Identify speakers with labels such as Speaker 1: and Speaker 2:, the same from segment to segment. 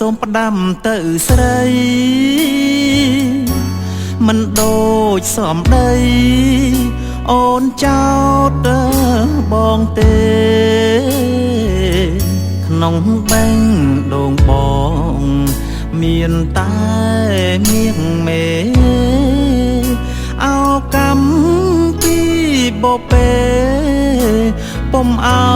Speaker 1: សូមផ្ដាំទៅស្រីមិនដូចសំដីអូនចោតបងទេក្នុងបេងដូងបងមានតែមៀងមេអោកម្មពីបពេពុំអោ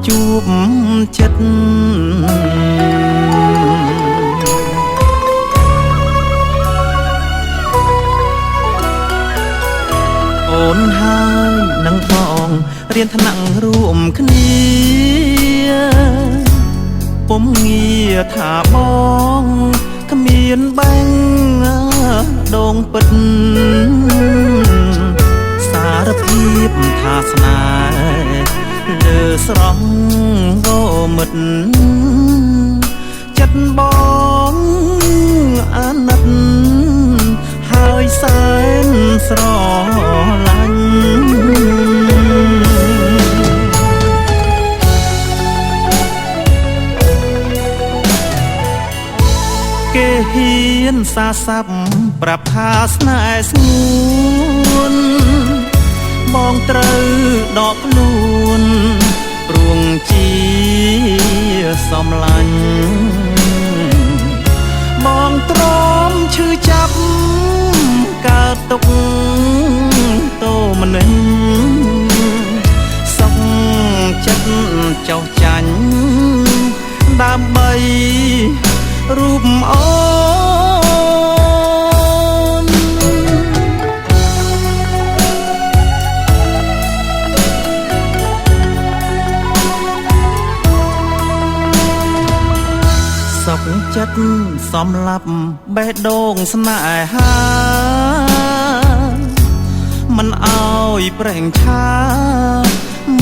Speaker 1: ជួបចិត្តអូនហើយនឹងបងរៀនថ្នាក់រួមគ្នាពុំងារថាបងគ្មានបាញ់ដងពិតសារភាពថាស្នេហ៍លើស្រស់រមិតចិត្តបងអាណិតហើយសែនស្រឡាញ់គេហ៊ានសាស័ព្ទប្រាប់ថាស្នេហ៍ស្ងួនបងត្រូវដកខ្លួនព្រួងជាសំឡាញ់បងទ្រាំឈឺចាប់កើតទុកតោមនិញសុខចិត្តចោះចាញ់ដើម្បីរូបអូនសុខចិត្តសំឡាប់បេះដូងស្នេហាមិនអោយប្រេងឆា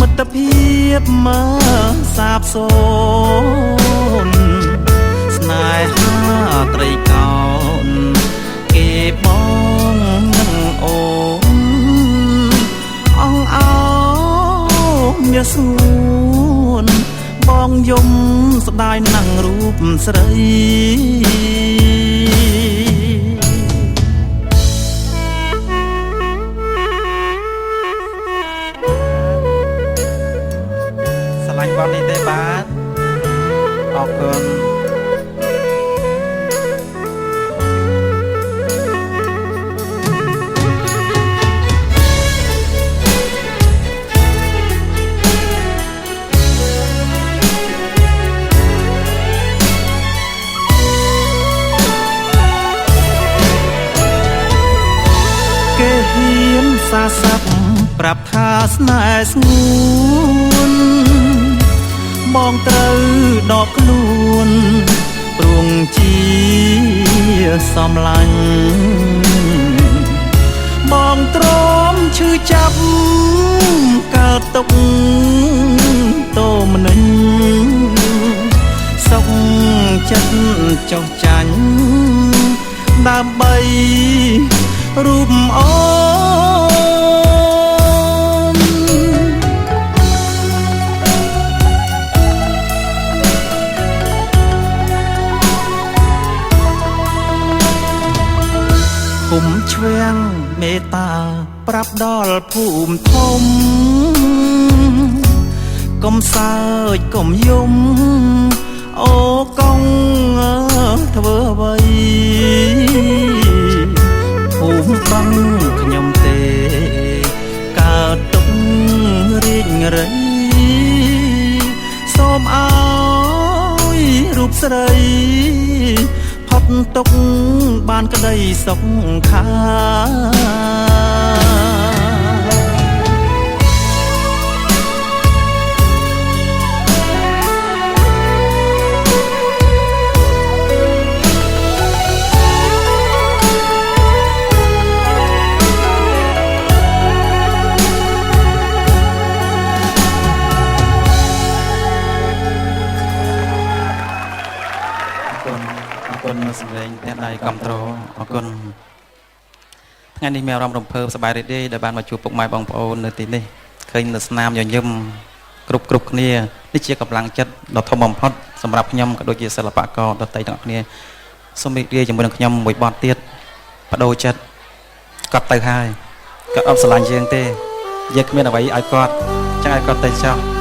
Speaker 1: មិត្តភាពមកសាបសូន្យស្នេហាត្រីកោណគេបងនឹងអូនអងអោមាសួនបងយំស្ដាយនឹងរូបស្រីស្រឡាញ់បងនេះទេបាទអរគុណសាស័ព្ទប្រាប់ថាស្នេហ៍ស្ងួនបងត្រូវដកខ្លួនព្រួងជាសំឡាញ់បងទ្រាំឈឺចាប់កើតទុកតោមនិញសុខចិត្តចោះចាញ់ដើម្បីរូបអូនគុំឆ្វាំងមេត្តាប្រាប់ដល់ភូមិធំកុំសើចកុំយំអូកងធ្វើអ្វីភូមិបងខ្ញុំទេកើតទុករីករាយសូមអោយរូបស្រីផុតទុកបានក្តីសុខខា សម្លេងអ្នកដៃគ្រប់ត្រូលអរគុណថ្ងៃនេះមានអារម្មណ៍រំភើបសប្បាយរីករាយដែលបានមកជួបពុកម៉ែបងប្អូននៅទីនេះឃើញនៅស្នាមញញឹមគ្រប់គ្នានេះជាកម្លាំងចិត្តដ៏ធំបំផុត សម្រាប់ខ្ញុំក៏ដូចជាសិល្បករដទៃទាំងអស់គ្នាសូមរីករាយជាមួយនឹងខ្ញុំមួយបទទៀតបដូរចិត្តគាត់ទៅហើយគាត់អត់ស្រឡាញ់យើងទេយើងគ្មានអ្វីឲ្យគាត់ចឹងឲ្យគាត់ទៅចោល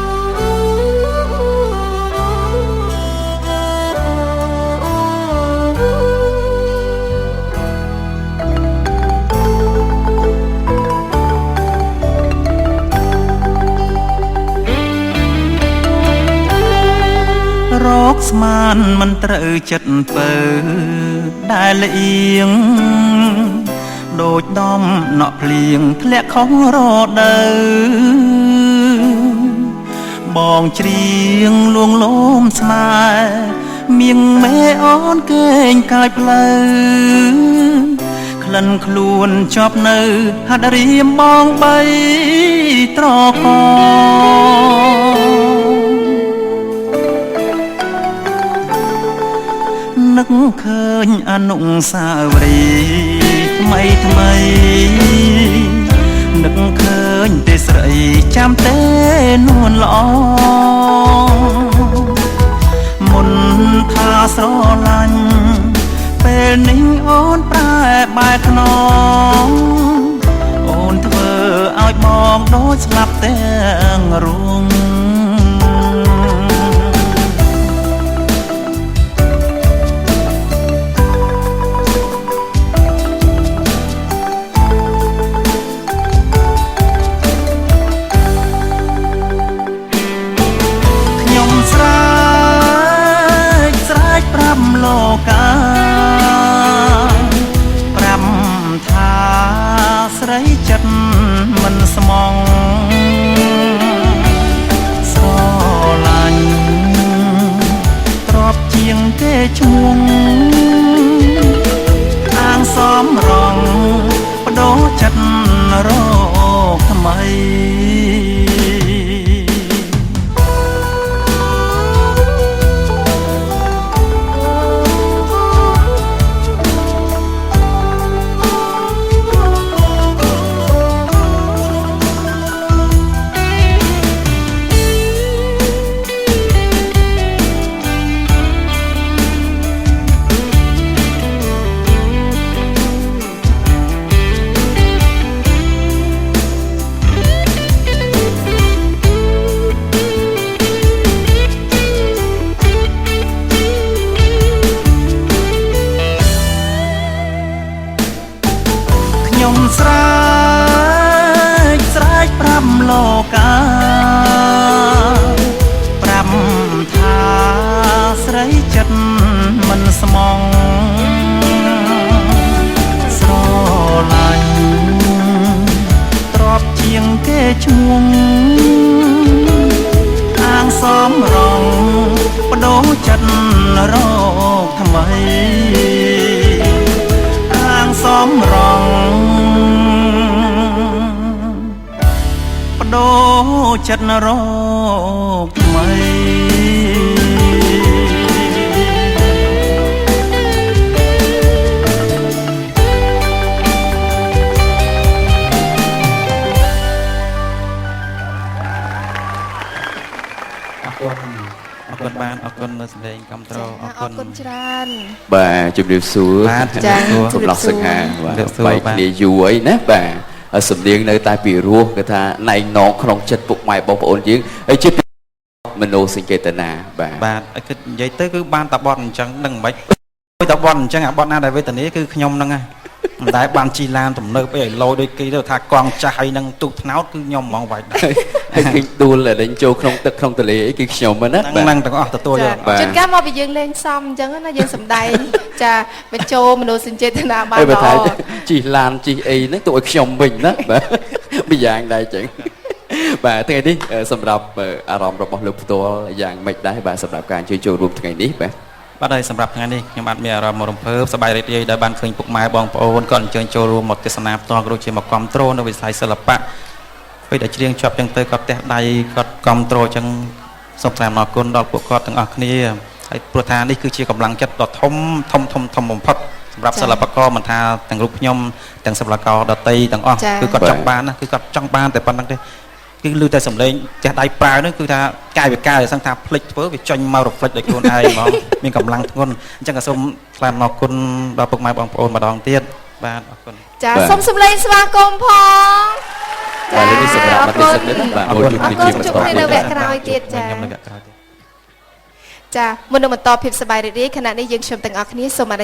Speaker 1: រកស្មានមិនត្រូវចិត្តពើដែលលៀងដូចដំណក់ភ្លៀងធ្លាក់ខុសរដូវបងច្រៀងលួងលោមស្នេហ៍មៀងមេអូនកេងកាយផ្លូវក្លិនខ្លួនជាប់នៅហាត់រៀមបងបីត្រកនឹកឃើញអនុស្សាវរីយ៍ថ្មីថ្មីនឹកឃើញទេស្រីចាំទេនួនល្អមុនថាស្រឡាញ់ពេលនេះអូនប្រែបែកខ្នងអូនធ្វើឲ្យបងដូចស្លាប់ទាំងរួងលោកាប្រាប់ថាស្រីចិត្តមិនស្មងស្រឡាញ់ទ្របជាងគេឈ្មោះអាងសំរងបដូរចិត្តរកថ្មីស្រែកប្រាប់លោកាប្រាប់ថាស្រីចិត្តមិនស្មងស្រឡាញ់ទ្របជាងគេឈ្មោះអាងសំរងបដូរចិត្តរកថ្មីអាងសំរងបដូរចិត្តរកថ្មីអរគុណបានអរគុណនៅសម្លេងកំត្រអរគុណច្រើន
Speaker 2: បាទជម្រាបសួរ
Speaker 1: ចា៎
Speaker 2: ជម្រាបសួរបាទបែកគ្នាយូរអីណាបាទសំនៀងនៅតែពីរោះគេថាណែងណងក្នុងចិត្តពុកម៉ែបងប្អូនយើងហើយជាមនោសញ្ចេតនា
Speaker 1: បាទគិតនិយាយទៅគឺបានតែបត់អញ្ចឹងនឹងមិនបាច់តែបត់អញ្ចឹងអាបត់ណាដែលវេទនាគឺខ្ញុំហ្នឹងហើយមិនដែលបានជីឡានទំនើបអីឲ្យលោដូចគេទៅថាកងចាស់ហើយនឹងទូកថ្នោតគឺខ្ញុំហ្មងវាយដែរ
Speaker 2: ហើយគេដួលដេញចូលក្នុងទឹកក្នុងទន្លេអីគឺខ្ញុំហ្នឹងណា
Speaker 1: ហ្នឹងទាំងអស់ទទួលយក
Speaker 3: ជួនកាលមកពីយើងលេងសំអញ្ចឹងណាយើងសំដែងចាបញ្ចូលមនោសញ្ចេតនាបានល្អ
Speaker 2: ជីឡានជីអីហ្នឹងទុកឲ្យខ្ញុំវិញណាបាទម្យ៉ាងដែរអញ្ចឹងបាទថ្ងៃនេះសម្រាប់អារម្មណ៍របស់លោកផ្ទាល់យ៉ាងម៉េចដែរបាទសម្រាប់ការជួយចូលរួមថ្ងៃនេះបាទ
Speaker 1: បាទហើយសម្រាប់ថ្ងៃនេះខ្ញុំបានមានអារម្មណ៍រំភើបសប្បាយរីករាយដែលបានឃើញពុកម៉ែបងប្អូនក៏អញ្ជើញចូលរួមមកទស្សនាផ្ទាល់ក៏ដូចជាមកគាំទ្រនៅវិស័យសិល្បៈពេលដែលច្រៀងជាប់ចឹងទៅគាត់ផ្ទះដៃគាត់គាំទ្រចឹងសូមថ្លែងអំណរគុណដល់ពួកគាត់ទាំងអស់គ្នាហើយព្រោះថានេះគឺជាកម្លាំងចិត្តដ៏ធំបំផុតសម្រាប់សិល្បករមិនថាទាំងរូបខ្ញុំទាំងសិល្បករដតីទាំងអស់គឺគាត់ចង់បានណាគឺគាត់ចង់បានតែប៉ុណ្្នឹងទេ
Speaker 4: គឺលឺតែសំឡេងចេះដៃប្រើហ្នឹងគឺថាកាយវិការសឹងថាផ្លិចធ្វើវាចេញមក reflect ដោយខ្លួនឯងហ្មងមានកម្លាំងធ្ងន់អញ្ចឹងក៏សូមថ្លែងអំណរគុណដល់ពុកម៉ែបងប្អូនម្ដងទៀតបាទអរគុណ
Speaker 3: ចាសូមសម្លេងស្វាគមន៍ផង
Speaker 2: បាទលើកនេះសម្រាប់មកទីសិននេះបាទអូនជួបគ្នាជាបន្ត
Speaker 3: ជួបគ្នានៅវគ្គក្រោយទៀតចា
Speaker 4: ខ្ញុំនៅវគ្គក្រោយទៀត
Speaker 3: ចាមុននឹងបន្តភាពសប្បាយរីករាយខណៈនេះយើងខ្ញុំទាំងអស់គ្នាសូមអនុញ្ញាត